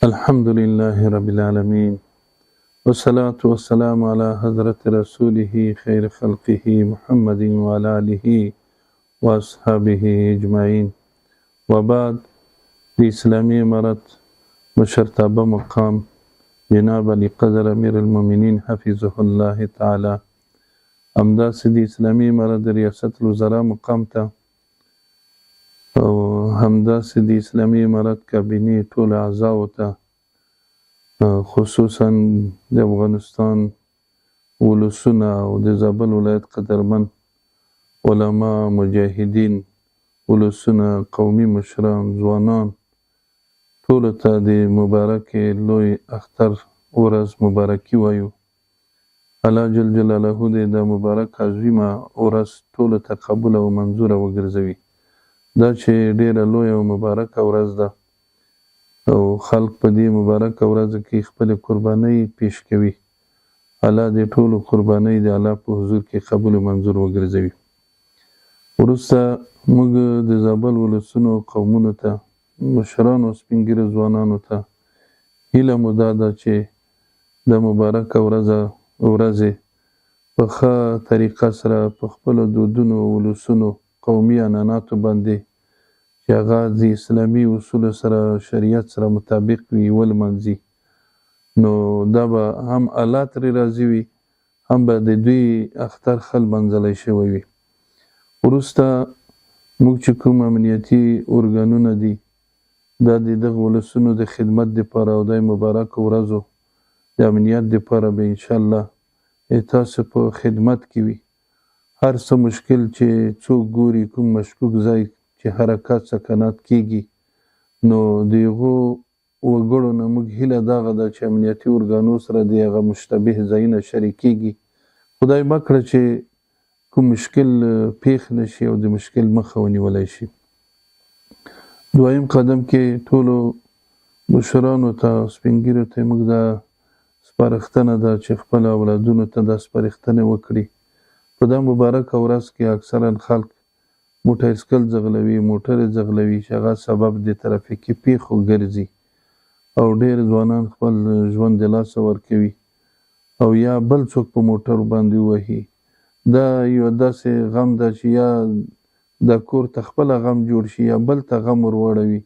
الحمد لله رب العالمين والصلاة والسلام على حضرة رسوله خير خلقه محمد وعلى آله وأصحابه أجمعين وبعد. د اسلامي امارت مشرتابه مقام جناب علی قدر امیر المؤمنین حفظه الله تعالی همداسې د اسلامي امارت د ریاست الوزرا مقام ته او همداسې د اسلامي امارت کابینې ټول اعضاو ته خصوصا د افغانستان ولسونه او د زابل ولایت قدرمن علما مجاهدین ولسونه قومي مشران ځوانان ټولو ته د مبارک لوی اختر ورځ مبارکي وایو. الله جل جلاله دې د مبارک عظیمه ورځ ټولو ته قبول او منظوره وګرځوي. دا چې ډیره لویه او مبارکه ورځ ده او خلق په دې مبارکه ورځ کې خپل قربانۍ پیش کوي. الله دې ټولو قربانۍ د الله په حضور کې قبول او منظور وګرځوي. وروسته موږ د زابل ولسونو قومونو ته مشرانو سپین ږیرو ځوانانو ته هیله مو دا ده چې د مبارکه ورځې په ښه طریقه سره په خپلو دودونو ولسونو قومي عنعناتو باندې چې هغه د اسلامي اصولو سره شریعت سره مطابق وي ولمانځي، نو دا به هم الله ترې راضي وي هم به د دوی اختر ښه لمانځلی شوی وي. وروسته موږ چې کوم امنیتي ارګانونه دي دا د دغه ولسونو د خدمت دپاره او د مبارکو ورځو د امنیت دپاره به انشاءالله تاسو په خدمت کې وي. هر څه مشکل چې څوک ګوري کوم مشکوک ځای چې حرکات سکنات کیږي نو د هغو وګړو نه موږ هیله دغه ده چې امنیتي ارګانو سره د هغه مشتبه ځایونه شریکیږي. خدای مکړه چې کوم مشکل پیښ نشي او د مشکل مخه ونیولی شي. دویم قدم کې ټولو مشرانو ته سپین ږیرو ته موږ دا سپارښتنه ده چې خپل اولادونو ته دا سپارښتنه وکړي. په دا مبارکه ورځ کې اکثرا خلک موټرسایکل ځغلوي، موټر ځغلوي چې هغه سبب د ترافیکي پیښو ګرځي او ډېر ځوانان خپل ژوند د لاسه ورکوي او یا بل څوک په موټر باندې ووهي. دا یو داسې غم ده چې یا د کور ته خپله غم جوړ شي یا بل ته غم ورواړوي.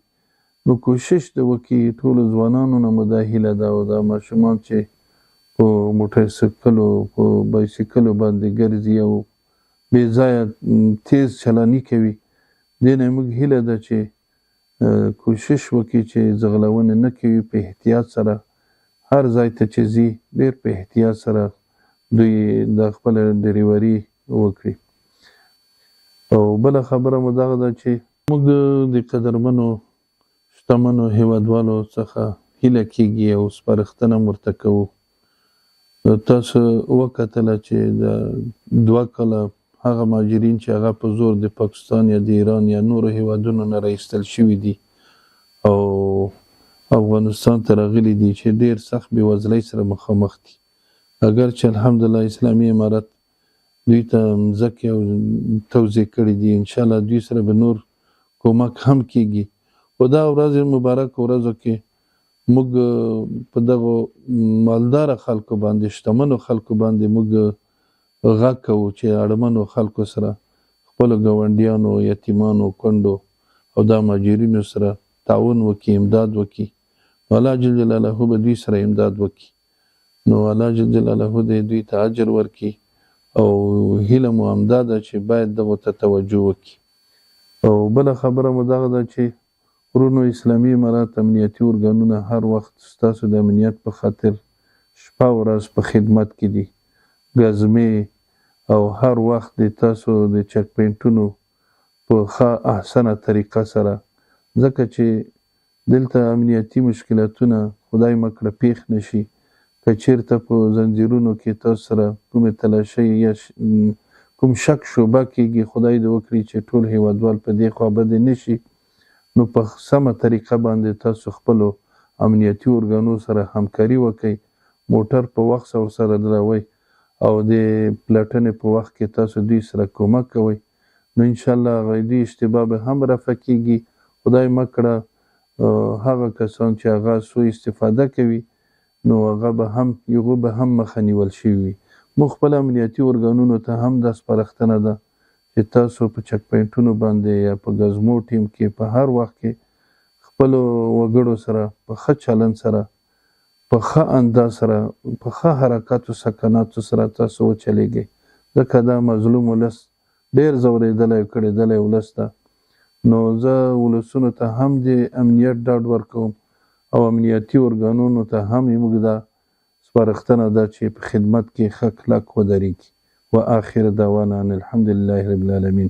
نو کوشش د وکړي ټولو ځوانانو نه مو دا هیله ده او دا ماشومان چې په موټرسایکلو په بایسکلو باندې ګرځي او بې ځایه تیز چلاني کوي، دې نه موږ هیله ده چې کوشش وکړي چې ځغلونې نه کوي، په احتیاط سره هر ځای ته چې ځي ډېر په احتیاط سره دوی د خپله ډریوري وکړي. او بله خبره مو دغه ده چې موږ د قدرمنو شتمنو هیوادوالو څخه هیله کیږي او سپارښتنه هم ورته کوو. تاسو وکتله چې د 2 کاله هغه مهاجرین چې هغه په زور د پاکستان یا د ایران یا نورو هیوادونو نه راایستل شوي دي او افغانستان ته راغلي دي چې ډېر سخت بېوزلۍ سره مخامخ دي. اگر چې الحمدلله اسلامي امارت دوی ته مځکې او توزیع کړي دي، انشاءالله دوی سره به نور کومک هم کیږي. خو دا ورځ مبارکه ورځو کې موږ په دغو مالداره خلکو باندې شتمنو خلکو باندې موږ غږ کوو چې اړمنو خلکو سره خپلو ګاونډیانو یتیمانو کونډو او دا مهاجرینو سره تعاون وکړي، امداد وکړي. نو الله جل جلاله به دوی سره امداد وکړي. نو الله جل جلاله دې دوی ته اجر ورکړي او هیله مو همدا ده چې باید دغو ته توجه وکړي. او بله خبره مو دغه ده چې ورونو اسلامي امارت امنیتي ارګانونه هر وخت ستاسو د امنیت په خاطر شپه ورځ په خدمت کې دي. ګزمې او هر وخت د تاسو د چک پوینټونو په ښه احسنه طریقه سره، ځکه چې دلته امنیتي مشکلاتونه خدای مکړه پیښ نشي. که چېرته په زنځیرونو کې تاسو سره کومې تلاشۍ یا کوم شک شبه کېږي، خدای دې وکړي چې ټول هیوادوال په دې خوابدي نشي، نو په سمه طریقه باندې تاسو خپلو امنیتي ارګانو سره همکاري وکړئ، موټر په وخت ورسره دروئ او د پلټنې په وخت کې تاسو دوی سره کومک کوئ. نو انشاءالله هغه دوی اشتباه به هم رفع کېږي. خدای مکړه هغه کسان چې هغه سوء استفاده کوي نو هغه به هم مخه نیول شوي وي. موږ خپل امنیتي ارګانونو ته هم دا سپارښتنه ده چې تاسو په چک پوینټونو باندې یا په ګزمو ټیم کې په هر وخت کې خپلو وګړو سره په ښه چلند سره په ښه انداز سره په ښه حرکاتو سکناتو سره تاسو وچلیږئ، ځکه دا مظلوم ولس ډېر ځورېدلی او کړېدلی ولس ده. نو زه ولسونو ته هم د امنیت ډاډ ورکوم او امنیتي ارګانونو ته هم موږ دا سپارښتنه ده چې په خدمت کې ښه کلک ودرېږي. و آخر دعوانا ان الحمد لله رب العالمین.